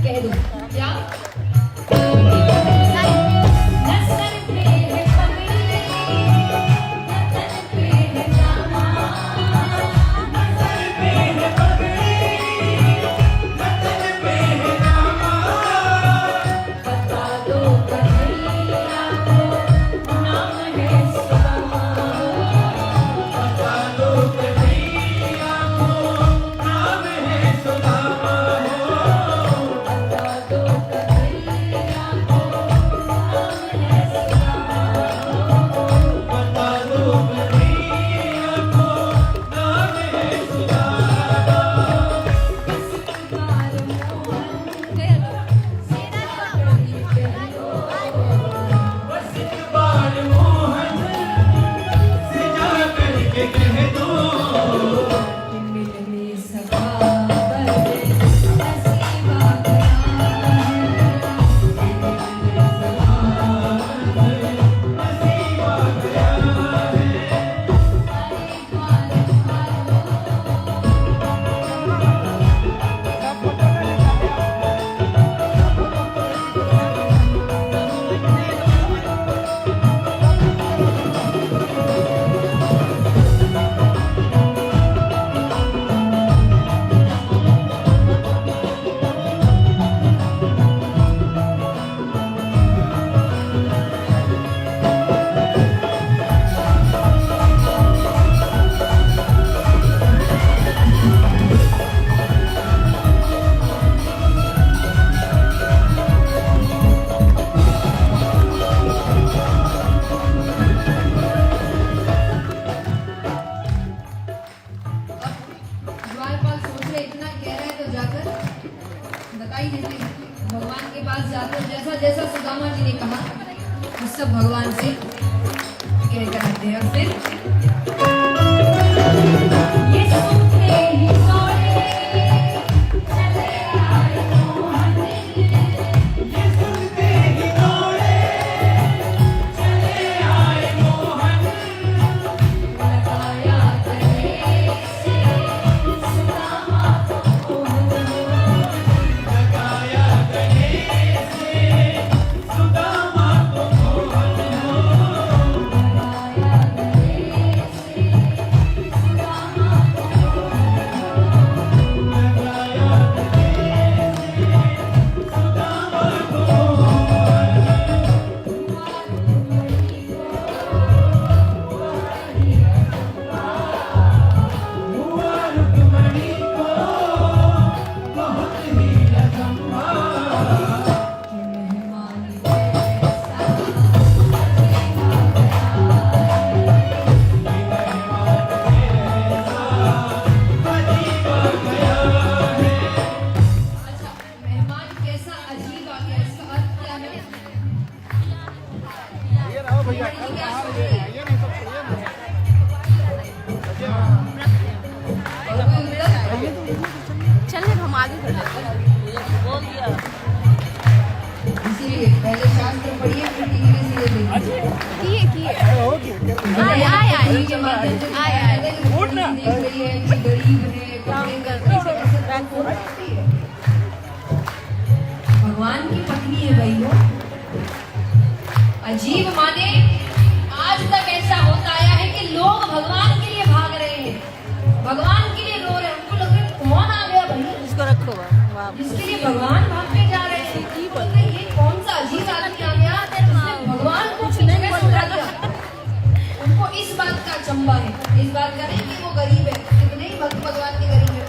कह दो क्या? भगवान के पास जाकर जैसा जैसा सुदामा जी ने कहा वो सब भगवान से कह कर आते हैं। और फिर ये सुनते ही सोए चले आए मोहन, ये सुनते ही सोए चले आए मोहन, लगाया गले से सुदामा को चलने हम आगे बोल दिया। इसीलिए पहले शास्त्र पढ़िए फिर टीवी में सीरियल देखिए। किए आए के माध्यम से देख रही है कि गरीब है भगवान की पत्नी है भाई वो। अजीब माने आज तक ऐसा होता आया है कि लोग भगवान के लिए भाग रहे हैं, भगवान के लिए रो रहे हैं। उनको लग रहा है कौन आ गया भाई इसको रखो जिसके लिए भगवान भागने जा रहे हैं। ये कौन सा अजीब आदमी आ गया जिसने भगवान को पीछे में सुला दिया। उनको इस बात का अचंभा है, इस बात का नहीं कि वो गरीब है, कितने ही भक्त भगवान के गरीब है।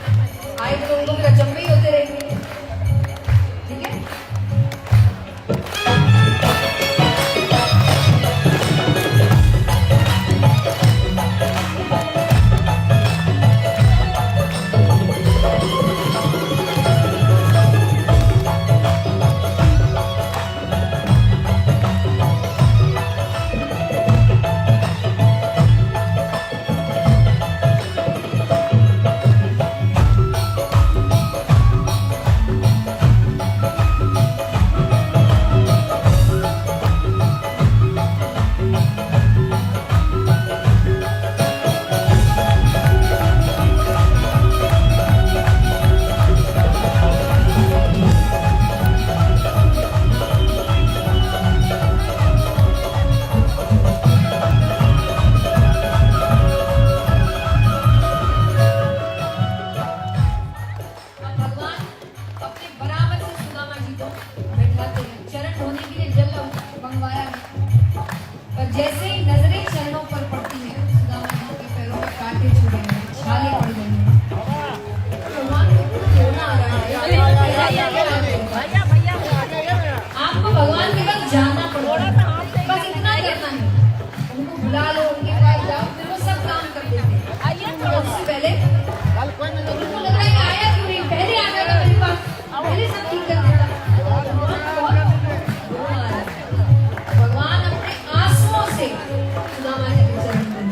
आए तो उनको फिर अचंभे ही होते रहेंगे। ठीक है, पहले सब ठीक कर देता। भगवान अपने आंसुओं से सुदामा जी के चरण में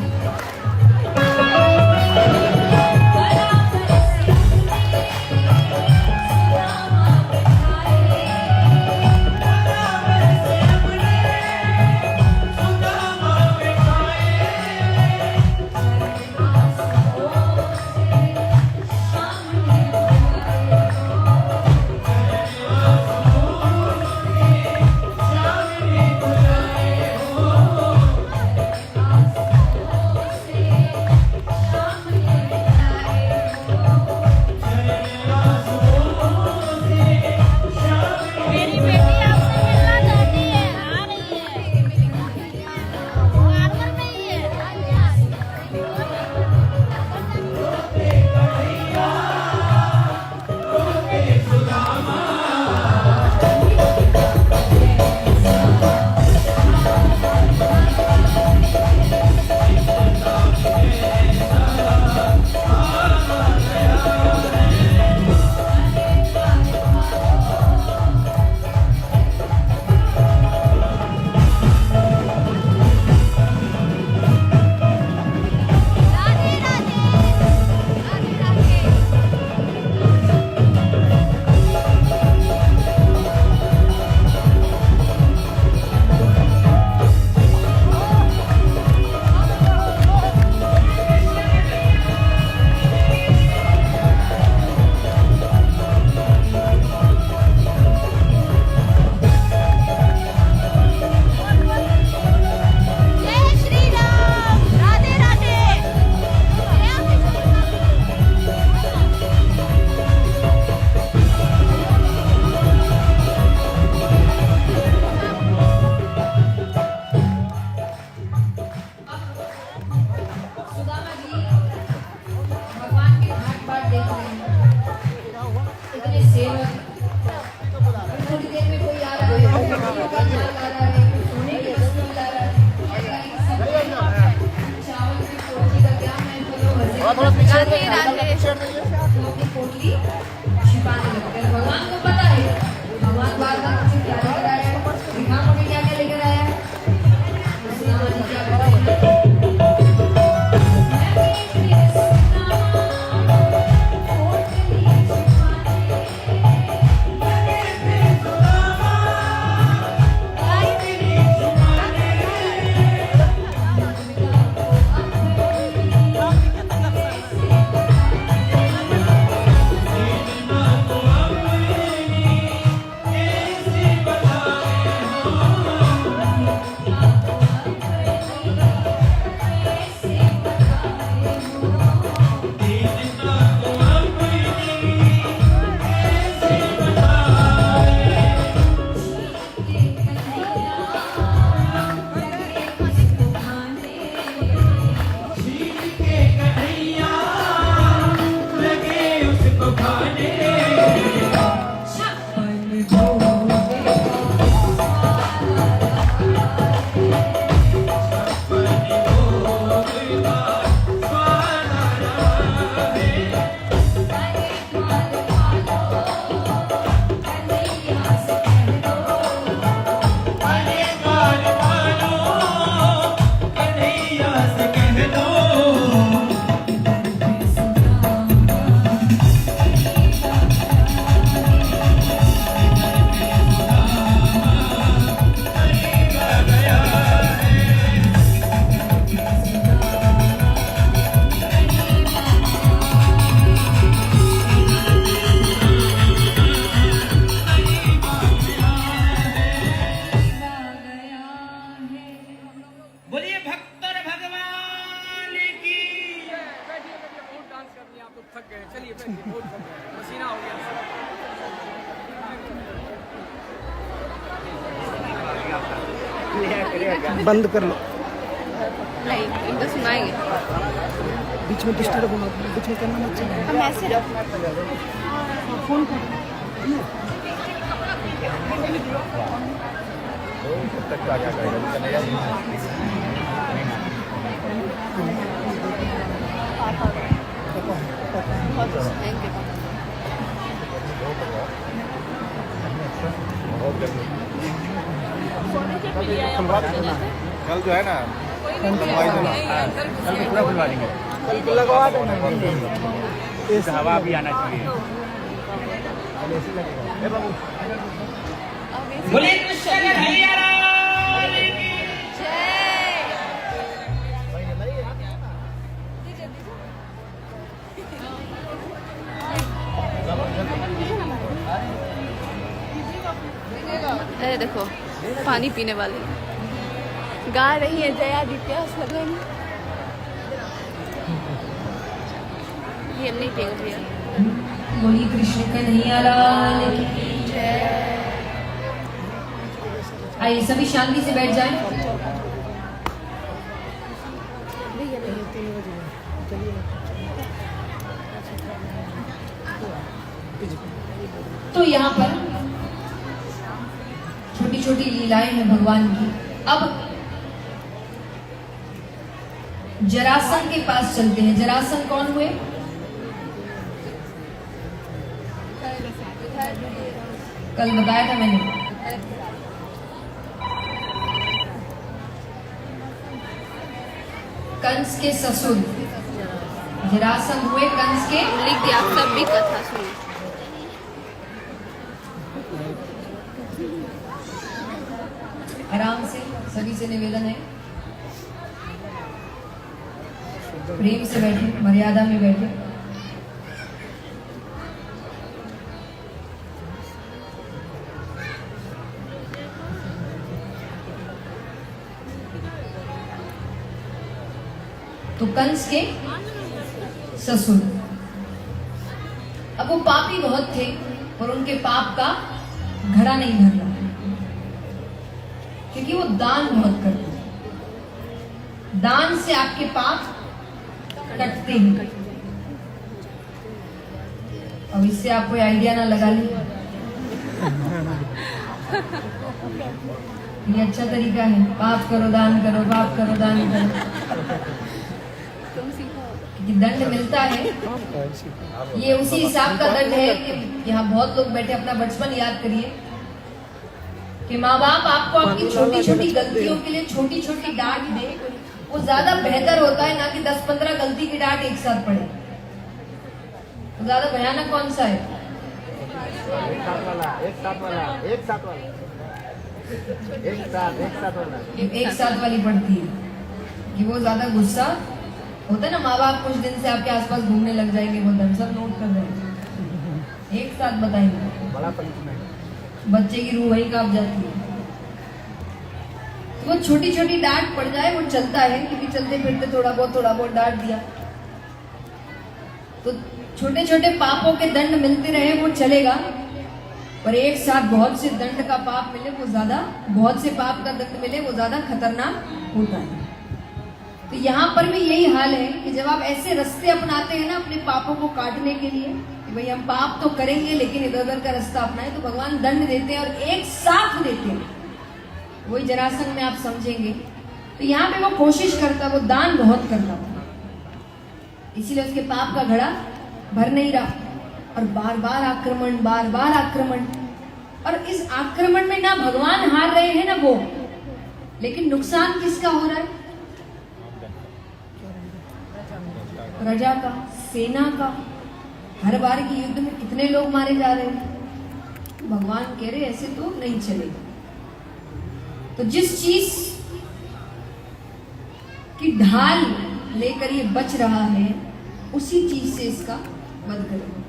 मेरी बेटी आपसे मिलना चाहती है, आ रही है। वो आंगन में ही है, आ रही जय श्री राम, राधे राधे। सुदामा जी भगवान के घाट बाट देख रहे हैं। इतने सेवक, थोड़ी देर में कोई आ रहा है, कोई माल ला रहा है, कोई सोने की वस्तु ला रहा है, चावल की पोटली का क्या महत्व है, राधे राधे। तो अपनी पोटली छिपाने लगते हैं। भगवान को पता है भगवान बार बार मुझे क्या लेकर आया है, दिखा मुझे क्या क्या लेकर आया है। तो सुदामा जी क्या करते हैं, बोलिए भक्तर भगवान की। डांस कर लिया, आप तो थक गए। चलिए बैठिए, बहुत थक गए, पसीना हो गया। बंद कर लो, नहीं, इनको सुनाएंगे। बीच में डिस्टर्ब होना, बीच में करना मत चाहिए। हम ऐसे रखो। फोन कर थैंक यू। कल जो है ना कल पूरा खुलवा देंगे। कल लगवा देना। हवा भी आना चाहिए। बोले कृष्ण कन्हैया लाल की अरे देखो पानी पीने वाली गा रही है जया दित्यास लगन। ये नहीं पिएगा भैया। बोली कृष्ण कन्हैया लाल की जय। आइए सभी शांति से बैठ जाएं। तो यहाँ पर छोटी छोटी लीलाएं हैं भगवान की। अब जरासंध के पास चलते हैं। जरासंध कौन हुए? कल बताया था मैंने। कंस के ससुर जरासंध हुए कंस के। लिख दिया आप सब भी कथा सुनिए। आराम से सभी से निवेदन है, प्रेम से बैठे, मर्यादा में बैठे। तो कंस के ससुर, अब वो पापी बहुत थे और उनके पाप का घड़ा नहीं भर रहा, क्योंकि वो दान बहुत करते हैं। दान से आपके पाप कटते हैं। अब इससे आप कोई आइडिया ना लगा ली, ये अच्छा तरीका है। पाप करो दान करो, पाप करो दान करो, क्योंकि दंड मिलता है। ये उसी हिसाब का दंड है कि यहाँ बहुत लोग बैठे, अपना बचपन याद करिए कि माँ बाप आपको आपकी छोटी छोटी गलतियों के लिए छोटी छोटी डांट दे, वो ज्यादा बेहतर होता है ना कि 10-15 गलती की डांट एक साथ पड़े। तो ज्यादा भयानक कौन सा है? एक साथ वाली पड़ती है कि वो ज्यादा गुस्सा होता है ना। माँ बाप कुछ दिन से आपके आसपास घूमने लग जाएंगे, वो दम सब नोट कर रहे हैं, एक साथ बताएंगे, बच्चे की रूह वही कांप जाती है। तो वो छोटी छोटी डांट पड़ जाए, वो चलता है, क्योंकि चलते फिरते थोड़ा बहुत डांट दिया तो छोटे छोटे पापों के दंड मिलते रहे, वो चलेगा। पर एक साथ बहुत से दंड का पाप मिले, वो ज्यादा, बहुत से पाप का दंड मिले, वो ज्यादा खतरनाक होता है। तो यहाँ पर भी यही हाल है कि जब आप ऐसे रास्ते अपनाते हैं ना अपने पापों को काटने के लिए, कि भाई हम पाप तो करेंगे लेकिन इधर उधर का रास्ता अपनाएं, तो भगवान दंड देते हैं और एक साथ देते हैं। वही जरासंध में आप समझेंगे। तो यहाँ पे वो कोशिश करता, वो दान बहुत करता था, इसीलिए उसके पाप का घड़ा भर नहीं रहा, और बार बार आक्रमण। और इस आक्रमण में ना भगवान हार रहे हैं ना वो, लेकिन नुकसान किसका हो रहा है? प्रजा का, सेना का। हर बार की युद्ध में कितने लोग मारे जा रहे हैं। भगवान कह रहे ऐसे तो नहीं चलेगा। तो जिस चीज की ढाल लेकर ये बच रहा है, उसी चीज से इसका वध करेगा।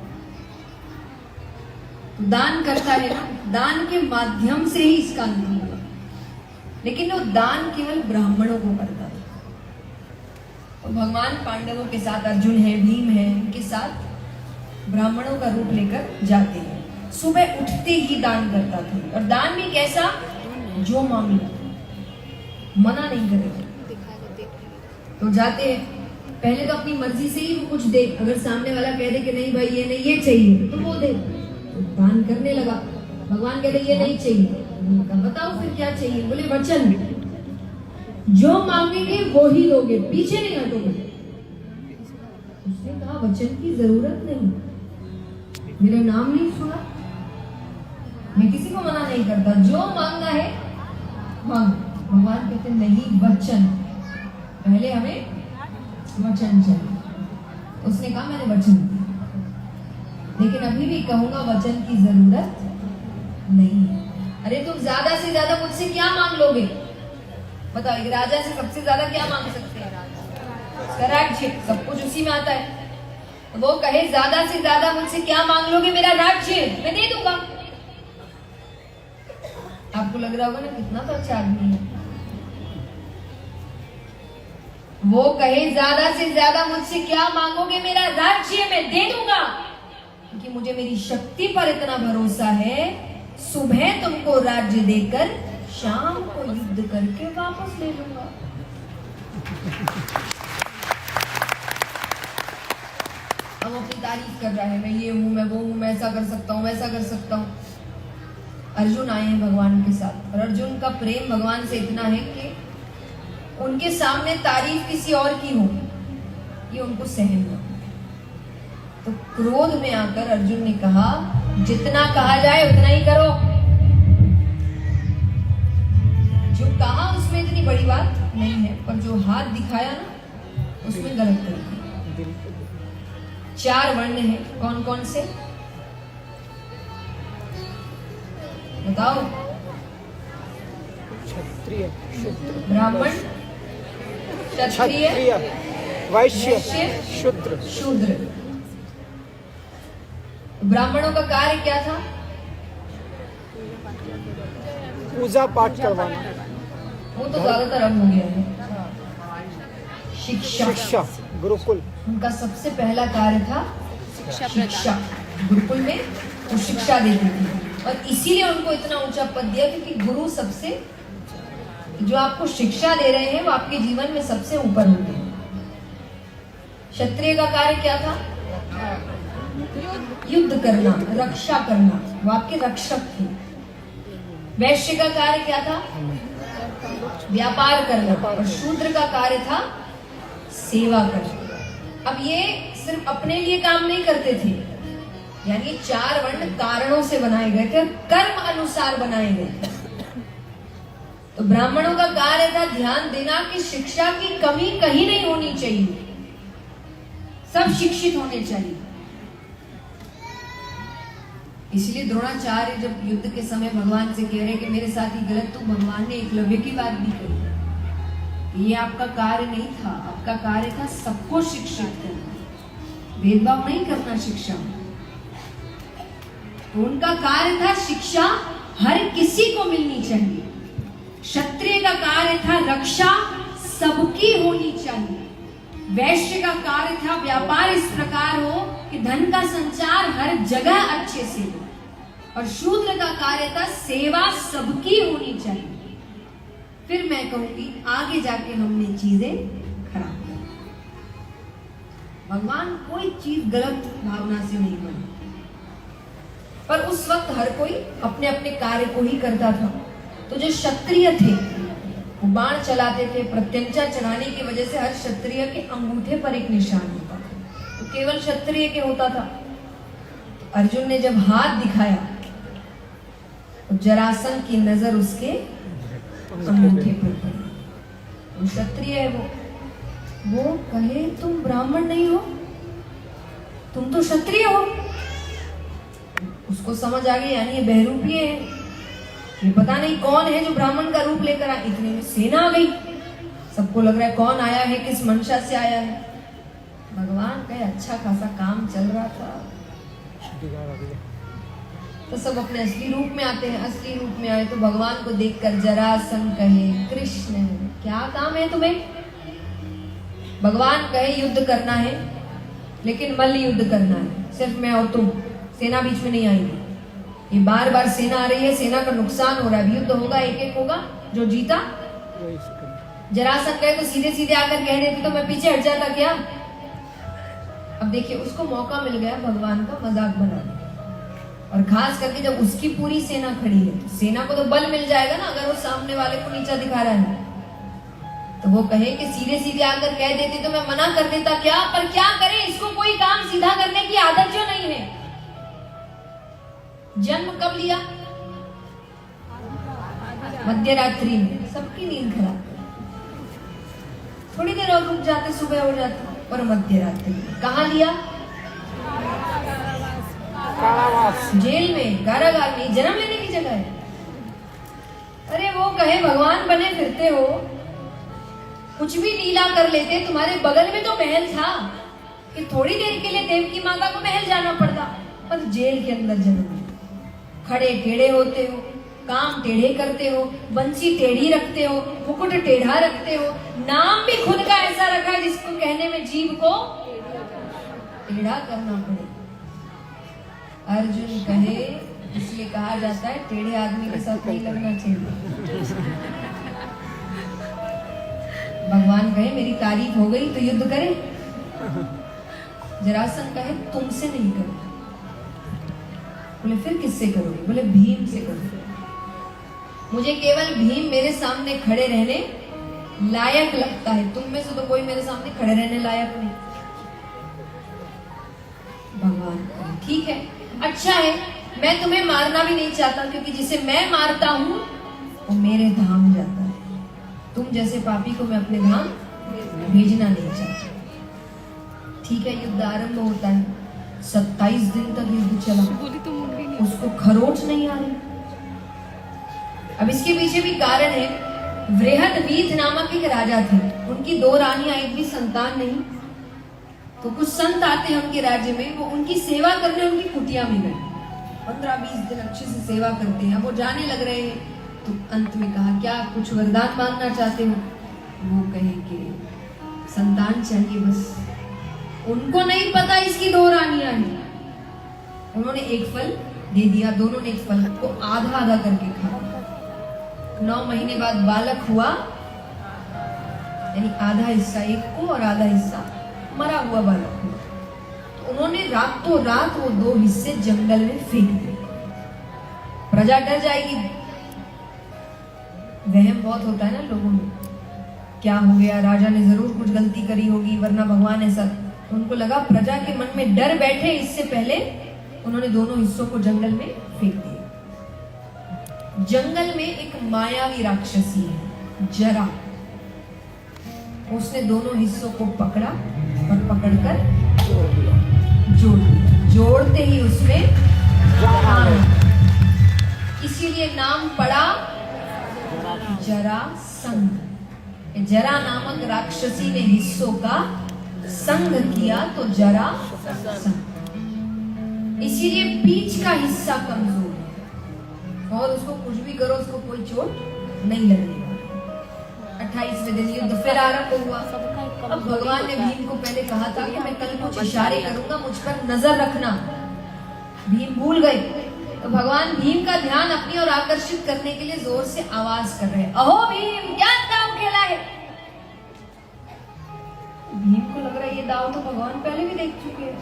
तो दान करता है ना, दान के माध्यम से ही इसका अंत होगा। लेकिन वो दान केवल ब्राह्मणों को करता है। और भगवान पांडवों के साथ, अर्जुन है, भीम है, उनके साथ ब्राह्मणों का रूप लेकर जाते हैं। सुबह उठते ही दान करता था, और दान भी कैसा? जो मांगे, मना नहीं करेगा। तो जाते हैं, पहले तो अपनी मर्जी से ही वो कुछ दे। अगर सामने वाला कह दे कि नहीं भाई ये नहीं, ये चाहिए, तो वो दे। तो दान करने लगा। भगवान कहते ये नहीं चाहिए, बताओ फिर क्या चाहिए? बोले वचन, जो मांगेंगे वो ही दोगे, पीछे नहीं हटोगे। उसने कहा वचन की जरूरत नहीं, मेरा नाम नहीं सुना? मैं किसी को मना नहीं करता, जो मांगना है मांग। भगवान कहते नहीं, वचन पहले, हमें वचन चाहिए। उसने कहा मैंने वचन दिया, लेकिन अभी भी कहूंगा वचन की जरूरत नहीं है। अरे तुम ज्यादा से ज्यादा मुझसे क्या मांग लोगे? बताओ, एक राजा से सबसे ज्यादा क्या मांग सकते हैं? राज्य, सब कुछ उसी में आता है। तो वो कहे ज्यादा से ज्यादा मुझसे क्या मांग लोगे? मेरा राज्य मैं दे दूंगा। आपको लग रहा होगा ना कितना तो अच्छा आदमी है। वो कहे ज्यादा से ज्यादा मुझसे क्या मांगोगे? मेरा राज्य मैं दे दूंगा, क्योंकि मुझे मेरी शक्ति पर इतना भरोसा है, सुबह तुमको राज्य देकर शाम को युद्ध करके वापस ले लूंगा। अब अपनी तारीफ कर रहा है, मैं ये हूं, मैं वो हूं, मैं ऐसा कर सकता हूं, वैसा कर सकता हूं। अर्जुन आए हैं भगवान के साथ, और अर्जुन का प्रेम भगवान से इतना है कि उनके सामने तारीफ किसी और की हो ये उनको सहन न हो। तो क्रोध में आकर अर्जुन ने कहा, जितना कहा जाए उतना ही करो। जो कहा उसमें इतनी बड़ी बात नहीं है, पर जो हाथ दिखाया ना उसमें गलत कर दिया। 4 वर्ण हैं, कौन कौन से बताओ? क्षत्रिय, शूद्र, ब्राह्मण, क्षत्रिय, वैश्य, शूद्र। शूद्र। ब्राह्मणों का कार्य क्या था? पूजा पाठ करवाना। वो तो ज्यादातर अब हो गया है। शिक्षा, गुरुकुल। उनका सबसे पहला कार्य था शिक्षा। गुरुकुल में वो शिक्षा देती थी, और इसीलिए उनको इतना ऊंचा पद दिया, क्योंकि गुरु सबसे, जो आपको शिक्षा दे रहे हैं वो आपके जीवन में सबसे ऊपर होते हैं। क्षत्रिय का कार्य क्या था? युद्ध करना, रक्षा करना, वो आपके रक्षक थे। वैश्य का कार्य क्या था? व्यापार करना। और शूद्र का कार्य था सेवा करना। अब ये सिर्फ अपने लिए काम नहीं करते थे, यानी 4 वर्ण कारणों से बनाए गए थे, कर्म अनुसार बनाए गए थे। तो ब्राह्मणों का कार्य था ध्यान देना कि शिक्षा की कमी कहीं नहीं होनी चाहिए, सब शिक्षित होने चाहिए। इसलिए द्रोणाचार्य जब युद्ध के समय भगवान से कह रहे कि मेरे साथ ही गलत, तो भगवान ने एकलव्य की बात भी कही, ये आपका कार्य नहीं था, आपका कार्य था सबको शिक्षित करना, भेदभाव नहीं करना शिक्षा में। तो उनका कार्य था शिक्षा हर किसी को मिलनी चाहिए। क्षत्रिय का कार्य था रक्षा सबकी होनी चाहिए। वैश्य का कार्य था व्यापार इस प्रकार हो कि धन का संचार हर जगह अच्छे से हो। और शूद्र का कार्य था सेवा सबकी होनी चाहिए। फिर मैं कहूंगी आगे जाके हमने चीजें खराब की। भगवान कोई चीज गलत भावना से नहीं बनी, पर उस वक्त हर कोई अपने अपने कार्य को ही करता था। तो जो क्षत्रिय थे वो बाण चलाते थे, प्रत्यंचा चढ़ाने की वजह से हर क्षत्रिय के अंगूठे पर एक निशान होता था, तो केवल क्षत्रिय के होता था। अर्जुन ने जब हाथ दिखाया तो जरासंध की नजर उसके अंगूठे पर पड़ी। वो क्षत्रिय है, वो कहे तुम ब्राह्मण नहीं हो, तुम तो क्षत्रिय हो। उसको समझ आ गई यानी ये बहरूपी है, ये पता नहीं कौन है जो ब्राह्मण का रूप लेकर आया। इतने में सेना आ गई, सबको लग रहा है कौन आया है, किस मंशा से आया है। भगवान कहे अच्छा खासा काम चल रहा था, तो सब अपने असली रूप में आते हैं। असली रूप में आए तो भगवान को देखकर जरासंध कहे कृष्ण क्या काम है तुम्हें? भगवान कहे युद्ध करना है, लेकिन मल्ल युद्ध करना है, सिर्फ मैं और तुम, सेना बीच में नहीं आएगी। ये बार बार सेना आ रही है, सेना का नुकसान हो रहा है, युद्ध होगा, एक एक होगा, जो जीता। जरासंध कहे तो सीधे सीधे आकर कह देती तो मैं पीछे हट जाता क्या? अब देखिए उसको मौका मिल गया भगवान का मजाक बनाने, और खास करके जब उसकी पूरी सेना खड़ी है तो सेना को तो बल मिल जाएगा ना, अगर वो सामने वाले को नीचा दिखा रहा है। तो वो कहे कि सीधे सीधे आकर कह देती तो मैं मना कर देता क्या? पर क्या करे, इसको कोई काम सीधा करने की आदत जो नहीं है। जन्म कब लिया? मध्य रात्रि में। सबकी नींद खराब, थोड़ी देर और रुक जाते, सुबह हो जाती, और मध्य रात्रि में। कहाँ लिया? जेल में, कारागार में। जन्म लेने की जगह है। अरे वो कहे भगवान बने फिरते हो, कुछ भी लीला कर लेते, तुम्हारे बगल में तो महल था कि थोड़ी देर के लिए देवकी माता को महल जाना पड़ता, पर जेल के अंदर जन्म। खड़े टेढ़े होते हो, काम टेढ़े करते हो, बंसी टेढ़ी रखते हो, मुकुट टेढ़ा रखते हो, नाम भी खुद का ऐसा रखा है जिसको कहने में जीभ को टेढ़ा करना पड़े। अर्जुन कहे, इसलिए कहा जाता है टेढ़े आदमी के साथ नहीं लगना चाहिए। भगवान कहे मेरी तारीफ हो गई तो युद्ध करे। जरासंध कहे तुमसे नहीं करूंगा। बोले फिर किससे करोगे? बोले भीम से करोगे। मुझे केवल भीम मेरे सामने खड़े रहने लायक लगता है, तुम में से तो कोई मेरे सामने खड़े रहने लायक नहीं। भगवान कहे ठीक है, अच्छा है, मैं तुम्हें मारना भी नहीं चाहता, क्योंकि जिसे मैं मारता हूं वो मेरे धाम जाता है। तुम जैसे पापी को मैं अपने धाम भेजना नहीं चाहता। ठीक है, युद्ध आरंभ होता है। 27 दिन तक युद्ध चला, उसको खरोच नहीं आ रही। अब इसके पीछे भी कारण है। वृहदवीथ नामक एक राजा थे, उनकी 2 रानियां, एक भी संतान नहीं। तो कुछ संत आते हैं उनके राज्य में, वो उनकी सेवा करने उनकी कुटिया में गए। 15-20 दिन अच्छे से सेवा करते हैं। वो जाने लग रहे हैं, तो अंत में कहा क्या कुछ वरदान मांगना चाहते हो? वो कहे कि संतान चाहिए बस। उनको नहीं पता इसकी 2 रानियां हैं। उन्होंने एक फल दे दिया, दोनों ने एक फल को आधा आधा करके खाया। 9 महीने बाद बालक हुआ, यानी आधा हिस्सा एक को और आधा हिस्सा मरा हुआ बालक हुआ। तो उन्होंने रातों रात वो 2 हिस्से जंगल में फेंक दिए। प्रजा डर जाएगी, वहम बहुत होता है ना लोगों में, क्या हो गया, राजा ने जरूर कुछ गलती करी होगी, वरना भगवान ऐसा। तो उनको लगा प्रजा के मन में डर बैठे, इससे पहले उन्होंने दोनों हिस्सों को जंगल में फेंक दिया। जंगल में एक मायावी राक्षसी है जरा, उसने दोनों हिस्सों को पकड़ा और पकड़कर जोड़ दिया। जोड़ते ही उसमें इसीलिए नाम पड़ा जरासंध। जरा नामक राक्षसी ने हिस्सों का संग किया तो जरा संग। इसीलिए बीच का हिस्सा कमजोर है और उसको कुछ भी करो उसको कोई चोट नहीं लगने वाली। 28वें दिन युद्ध फिर आरंभ हुआ। अब भगवान ने भीम को पहले कहा था कि मैं कल कुछ इशारे करूंगा, मुझ पर नजर रखना। भीम भूल गए, तो भगवान भीम का ध्यान अपनी ओर आकर्षित करने के लिए जोर से आवाज कर रहे हैं, अहो भीम क्या दाव खेला है। भीम को लग रहा है ये दाव तो भगवान पहले भी देख चुके हैं,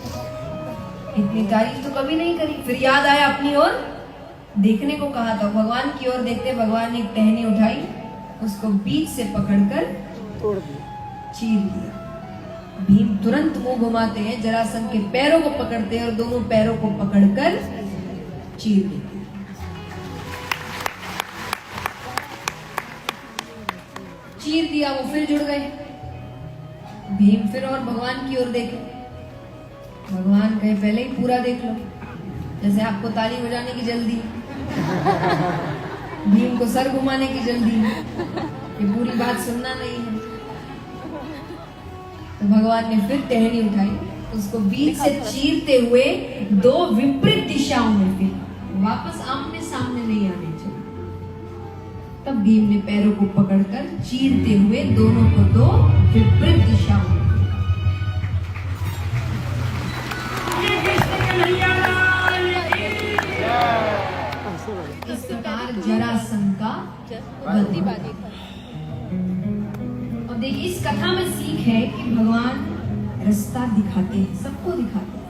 इतनी तारीफ तो कभी नहीं करी। फिर याद आया अपनी ओर देखने को कहा था। भगवान की ओर देखते भगवान ने एक टहनी उठाई, उसको बीच से पकड़कर तोड़ दिया, चीर दिया। भीम तुरंत मुंह घुमाते हैं, जरासंध के पैरों को पकड़ते हैं और दोनों पैरों को पकड़कर चीर देते हैं। चीर दिया, वो फिर जुड़ गए। भीम फिर और भगवान की ओर देखे। भगवान कहे पहले ही पूरा देख लो, जैसे आपको ताली बजाने की जल्दी, भीम को सर घुमाने की जल्दी, ये पूरी बात सुनना नहीं है। तो भगवान ने फिर टहनी उठाई, उसको बीच से चीरते हुए 2 विपरीत दिशाओं में फिर वापस आमने सामने नहीं आने चाहिए। तब भीम ने पैरों को पकड़कर चीरते हुए दोनों को 2 विपरीत दिशाओं में। इस प्रकार जरासंध का वध हुआ। और देखिए इस कथा में सीख है कि भगवान रास्ता दिखाते हैं, सबको दिखाते हैं,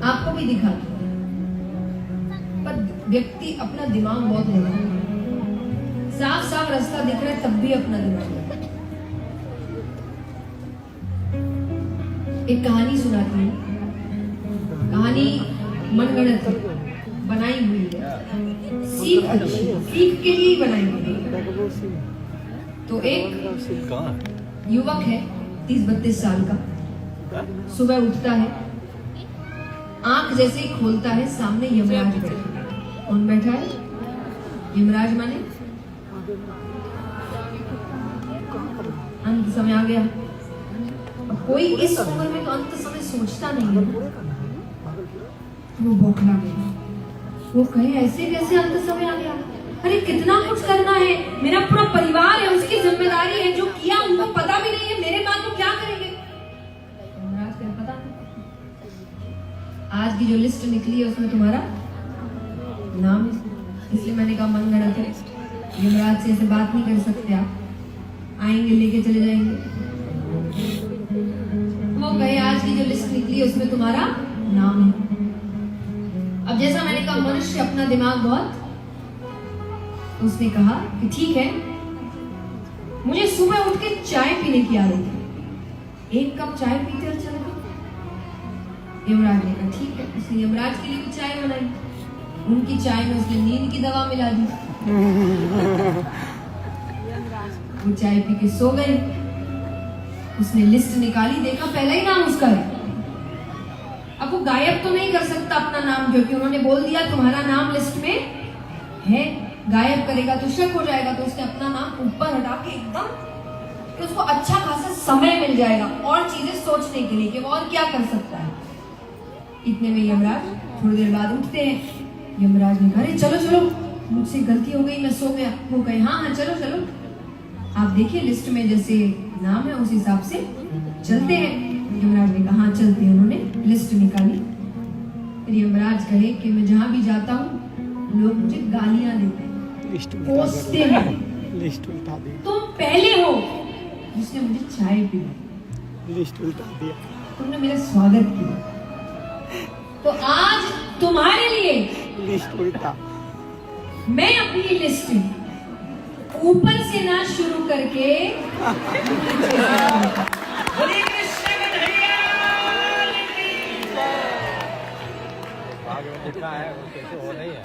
आपको भी दिखाते हैं, पर व्यक्ति अपना दिमाग बहुत लगाता है। साफ साफ रास्ता दिख रहा है तब भी अपना दिमाग लगाता है। एक कहानी सुनाती हूँ। कहानी मनगढ़ंत है, बनाई हुई है, सीख के लिए ही बनाई हुई है। तो एक युवक है 30-32 साल का, सुबह उठता है, आंख जैसे ही खोलता है सामने यमराज बैठा है। कौन बैठा है? यमराज माने अंत समय आ गया। अब कोई इस उम्र में तो अंत समय सोचता नहीं है। वो बौखला गया, वो कहे ऐसे कैसे अंत समय आ गया? अरे कितना कुछ करना है, मेरा पूरा परिवार है, उसकी जिम्मेदारी है, जो किया उनको पता भी नहीं है, मेरे बाद तो क्या करेंगे? यमराज कहे पता नहीं, आज की जो लिस्ट निकली है उसमें तुम्हारा नाम है, इसलिए मैंने कहा मनगढ़ंत है। यमराज से ऐसे बात नहीं कर सकते, आप आएंगे लेके चले जाएंगे। वो कहे आज की जो लिस्ट निकली है उसमें तुम्हारा नाम है। अब जैसा मैंने कहा मनुष्य अपना दिमाग बहुत, उसने कहा कि ठीक है, मुझे सुबह उठ के चाय पीने की आदत है, 1 कप चाय पीते और चले गए। यमराज ने कहा ठीक है, उसने यमराज के लिए भी चाय बनाई, उनकी चाय में उसने नींद की दवा मिला दी। वो चाय पी के सो गए। उसने लिस्ट निकाली, देखा पहला ही नाम उसका है। अब वो गायब तो नहीं कर सकता अपना नाम, क्योंकि उन्होंने बोल दिया तुम्हारा नाम लिस्ट में है, गायब करेगा तो शक हो जाएगा। तो उसने अपना नाम ऊपर हटा के एकदम, तो उसको अच्छा खासा समय मिल जाएगा और चीजें सोचने के लिए कि वो और क्या कर सकता है। इतने में यमराज थोड़ी देर बाद उठते हैं। यमराज ने कहा अरे चलो चलो, मुझसे गलती हो गई, मैं सो गया। वो कहे हाँ हाँ चलो चलो, आप देखिए लिस्ट में जैसे नाम है उस हिसाब से चलते हैं। यमराज ने कहा हाँ चलते हैं। उन्होंने लिस्ट निकाली। फिर यमराज कहे कि मैं जहां भी जाता हूँ लोग मुझे गालियां देते हैं, कोसते हैं, लिस्ट उल्टा दी, तुम पहले हो जिसने मुझे चाय पिलाई, लिस्ट उल्टा दिया, तुमने मेरा स्वागत किया, तो आज तुम्हारे लिए लिस्ट उल्टा। मैं अपनी लिस्ट ऊपर से ना शुरू करके हरे कृष्ण कन्हैया की आगे में लिखा है वो कैसे हो रही है।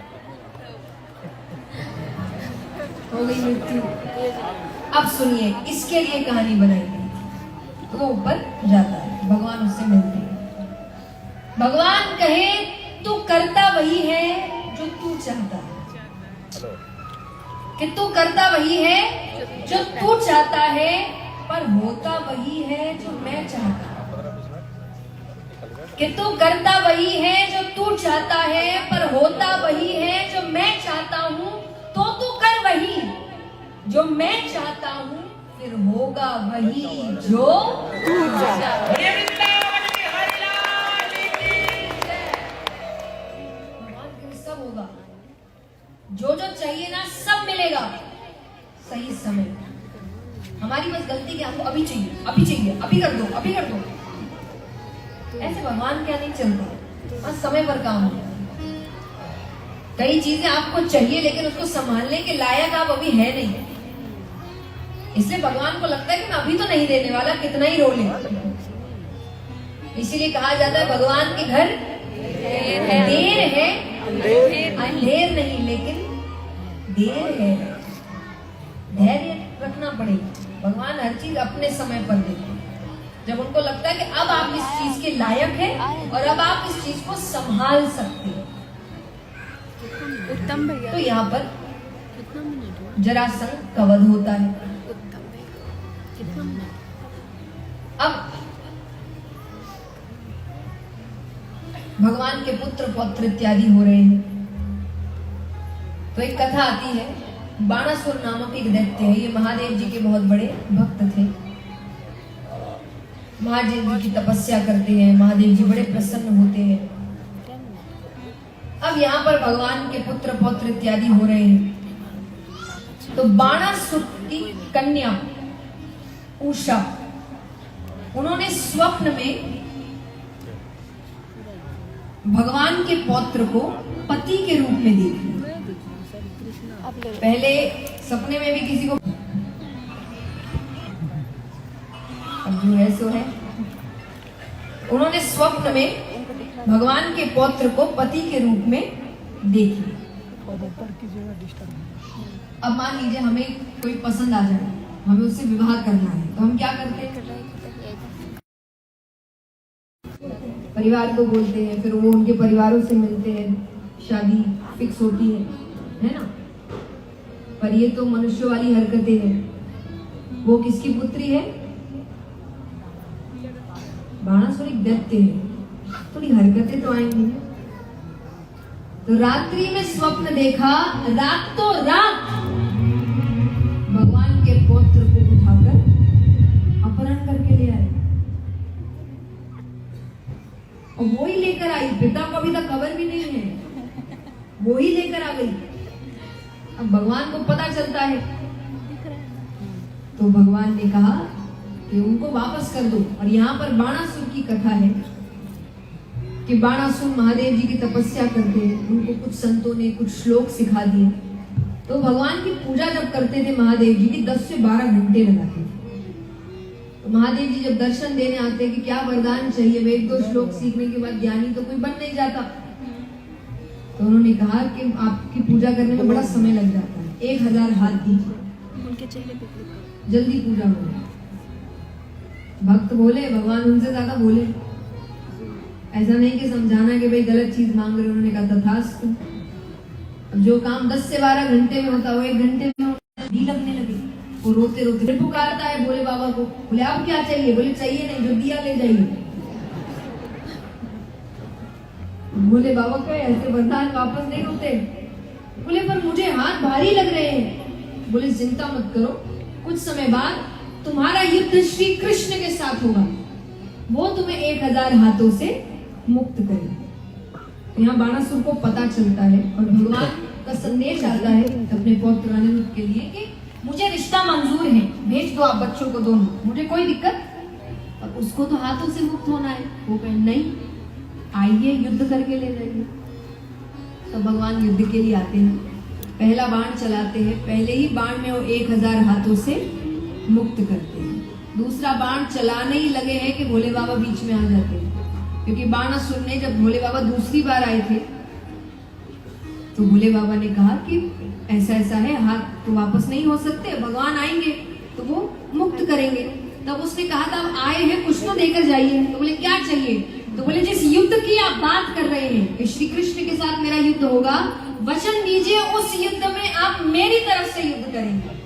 हो गई मृत्यु। अब सुनिए, इसके लिए कहानी बनाई गई। वो ऊपर जाता है, भगवान उससे मिलते हैं। भगवान कहे तू करता वही है जो तू चाहता है, कि तू करता वही है जो तू चाहता है, पर होता वही है जो मैं चाहता हूं। कि तू करता वही है जो तू चाहता है, पर होता वही है जो मैं चाहता हूं। तो तू कर वही जो मैं चाहता हूं, फिर होगा वही जो तू चाहता है। हरे वृंदावन की हरिलाल की भगवान के सब होगा, जो जो चाहिए ना सब मिलेगा सही समय। हमारी बस गलती कि हमको अभी चाहिए, अभी चाहिए, अभी कर दो, अभी कर दो। ऐसे भगवान क्या नहीं चलता, बस समय पर काम होगा। कई चीजें आपको चाहिए लेकिन उसको संभालने के लायक आप अभी है नहीं, इसलिए भगवान को लगता है कि मैं अभी तो नहीं देने वाला, कितना ही रो ले। इसीलिए कहा जाता है भगवान के घर देर है अंधेर नहीं, लेकिन देर है। धैर्य रखना पड़ेगा। भगवान हर चीज अपने समय पर देते हैं। जब उनको लगता है कि अब आप इस चीज के लायक हैं और अब आप इस चीज को संभाल सकते हैं, उत्तम भैया तो यहाँ पर कितना मिनट हुआ? जरासंध का वध होता है। उत्तम भैया कितना मिनट? अब भगवान के पुत्र पौत्र इत्यादि हो रहे हैं, तो एक कथा आती है। बाणासुर नामक एक दैत्य है, ये महादेव जी के बहुत बड़े भक्त थे। महादेव जी की तपस्या करते हैं, महादेव जी बड़े प्रसन्न होते हैं। अब यहाँ पर भगवान के पुत्र पौत्र इत्यादि हो रहे हैं, तो बाणासुर की कन्या उषा, उन्होंने स्वप्न में भगवान के पौत्र को पति के रूप में देखा। पहले सपने में भी किसी को, अब जो है सो है। उन्होंने स्वप्न में भगवान के पौत्र को पति के रूप में देखिए। और ऊपर कीजिएगा डिस्टर्ब। अब मान लीजिए हमें कोई पसंद आ जाए, हमें उससे विवाह करना है, तो हम क्या करते हैं? परिवार को बोलते हैं, फिर वो उनके परिवारों से मिलते हैं, शादी फिक्स होती है ना। पर ये तो मनुष्य वाली हरकतें हैं। वो किसकी पुत्री है? बाणासुर एक दैत्य है। थोड़ी हरकतें तो आएंगी। तो रात्रि में स्वप्न देखा, रातों रात भगवान के पौत्र को उठाकर अपहरण करके ले आए, और वो ही लेकर आई। पिता को अभी तक खबर भी नहीं है, वो ही लेकर आ गई। अब भगवान को पता चलता है, तो भगवान ने कहा कि उनको वापस कर दो। और यहाँ पर बाणासुर की कथा है कि बाणासुर महादेव जी की तपस्या करते हैं। उनको कुछ संतों ने कुछ श्लोक सिखा दिए, तो भगवान की पूजा जब करते थे महादेव जी की 10 से 12 घंटे लगाते थे। तो महादेव जी जब दर्शन देने आते कि क्या वरदान चाहिए, वे 1-2 श्लोक सीखने के बाद ज्ञानी तो कोई बन नहीं जाता। तो उन्होंने कहा कि आपकी पूजा करने में बड़ा समय लग जाता है, 1000 हाथ दीजिए, जल्दी पूजा हो। भक्त बोले, भगवान उनसे ज्यादा बोले। ऐसा नहीं कि समझाना कि भाई गलत चीज मांग रहे। उन्होंने कहा तथास्तु। अब जो काम 10 से 12 घंटे में होता वो 1 घंटे में डी लगने लगे। वो रोते रोते पुकारता है भोले बाबा को, बोले आप क्या चाहिए? बोले चाहिए नहीं, जो दिया ले जाइए। भोले बाबा का ऐसे वरदान वापस नहीं होते। बोले पर मुझे हाथ भारी लग रहे हैं। बोले चिंता मत करो, कुछ समय बाद तुम्हारा युद्ध श्री कृष्ण के साथ होगा, वो तुम्हें 1000 हाथों से मुक्त करेगा। यहाँ बाणासुर को पता चलता है और भगवान का संदेश आता है अपने पौत्र अनिरुद्ध के लिए कि मुझे रिश्ता मंजूर है, भेज दो आप बच्चों को दोनों, मुझे कोई दिक्कत। और उसको तो हाथों से मुक्त होना है। वो कहे नहीं, आइए युद्ध करके ले जाइए। तो भगवान युद्ध के लिए आते हैं, पहला बाण चलाते हैं। पहले ही बाण में वो 1000 हाथों से मुक्त करते हैं। दूसरा बाण चलाने ही लगे हैं कि भोले बाबा बीच में आ जाते हैं, क्योंकि बाणासुर ने जब भोले बाबा दूसरी बार आए थे तो भोले बाबा ने कहा कि ऐसा ऐसा है, हाथ तो वापस नहीं हो सकते, भगवान आएंगे तो वो मुक्त करेंगे। तब उसने कहा था अब आए हैं कुछ तो देकर जाइए। तो बोले क्या चाहिए? तो बोले जिस युद्ध की आप बात कर रहे हैं कि श्री कृष्ण के साथ मेरा युद्ध होगा, वचन दीजिए उस युद्ध में आप मेरी तरफ से युद्ध करेंगे।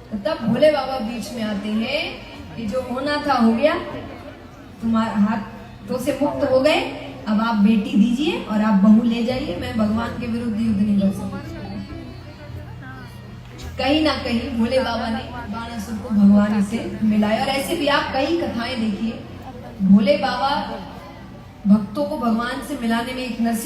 तो तब भोले बाबा बीच में आते हैं कि जो होना था हो गया, तुम्हारा हाथों से मुक्त हो गए, अब आप बेटी दीजिए और आप बहू ले जाइए, मैं भगवान के विरुद्ध युद्ध नहीं कर सकता। कहीं ना कहीं भोले बाबा ने बाणासुर को भगवान से मिलाया। और ऐसे भी आप कई कथाएं देखिए, भोले बाबा भक्तों को भगवान से मिलाने में एक नरसिंह